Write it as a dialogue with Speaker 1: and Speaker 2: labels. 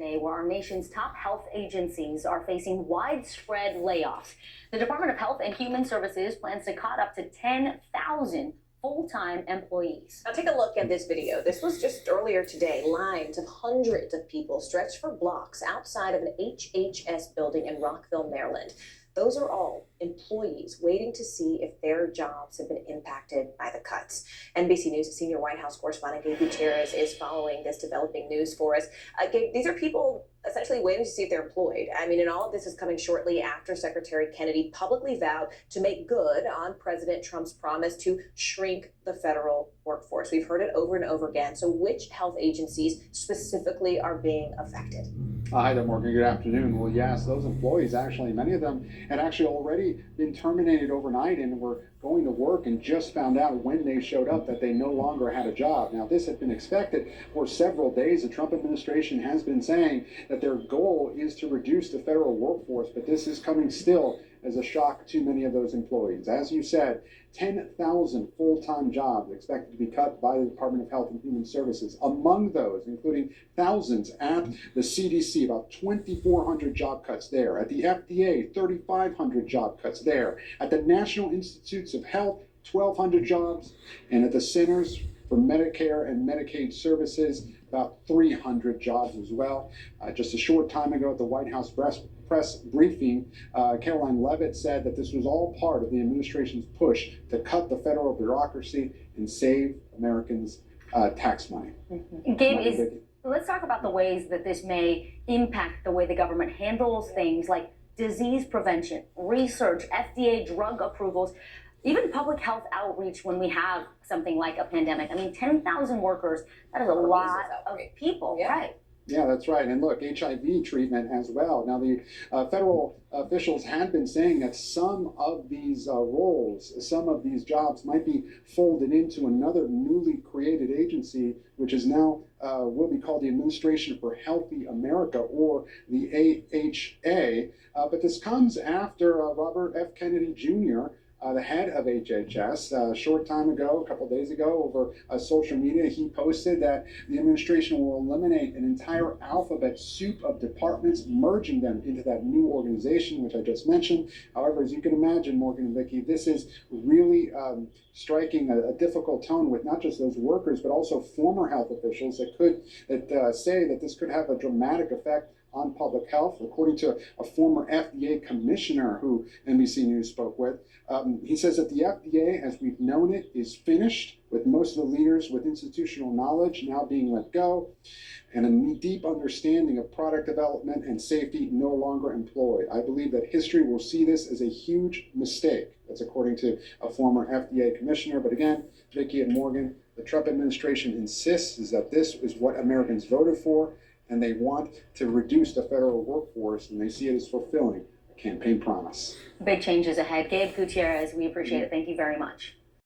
Speaker 1: today where our nation's top health agencies are facing widespread layoffs. The Department of Health and Human Services plans to cut up to 10,000 full-time employees.
Speaker 2: Now take a look at this video. This was just earlier today. Lines of hundreds of people stretched for blocks outside of an HHS building in Rockville, Maryland. Those are all employees waiting to see if their jobs have been impacted by the cuts. NBC News senior White House correspondent Gabe Gutierrez is following this developing news for us. Gabe, these are people essentially waiting to see if they're employed. I mean, and all of this is coming shortly after Secretary Kennedy publicly vowed to make good on President Trump's promise to shrink the federal workforce. We've heard it over and over again. So which health agencies specifically are being affected?
Speaker 3: Hi there, Morgan. Good afternoon. Well, yes, those employees actually, many of them had actually already been terminated overnight and were going to work and just found out when they showed up that they no longer had a job. Now, this had been expected for several days. The Trump administration has been saying that their goal is to reduce the federal workforce, but this is coming still as a shock to many of those employees. As you said, 10,000 full-time jobs expected to be cut by the Department of Health and Human Services. Among those, including thousands at the CDC, about 2,400 job cuts there. At the FDA, 3,500 job cuts there. At the National Institutes of Health, 1,200 jobs. And at the Centers for Medicare and Medicaid Services, about 300 jobs as well. Just a short time ago at the White House press briefing, Caroline Leavitt said that this was all part of the administration's push to cut the federal bureaucracy and save Americans' tax money.
Speaker 1: Gabe, let's talk about the ways that this may impact the way the government handles things like disease prevention, research, FDA drug approvals, even public health outreach when we have something like a pandemic. I mean, 10,000 workers, that is a lot of people, right?
Speaker 3: Yeah, that's right. And look, HIV treatment as well. Now, the federal officials had been saying that some of these roles, some of these jobs might be folded into another newly created agency, which is now will be called the Administration for Healthy America, or the AHA. But this comes after Robert F. Kennedy Jr., the head of HHS, a short time ago, a couple of days ago, over social media, he posted that the administration will eliminate an entire alphabet soup of departments, merging them into that new organization, which I just mentioned. However, as you can imagine, Morgan and Vicki, this is really striking a difficult tone with not just those workers, but also former health officials that say that this could have a dramatic effect on public health. According to a former FDA commissioner who NBC News spoke with, he says that the FDA, as we've known it, is finished, with most of the leaders with institutional knowledge now being let go, and a deep understanding of product development and safety no longer employed. I believe that history will see this as a huge mistake. That's according to a former FDA commissioner. But again, Vicki and Morgan, the Trump administration insists is that this is what Americans voted for, and they want to reduce the federal workforce, and they see it as fulfilling a campaign promise.
Speaker 1: Big changes ahead. Gabe Gutierrez, we appreciate it. Thank you very much.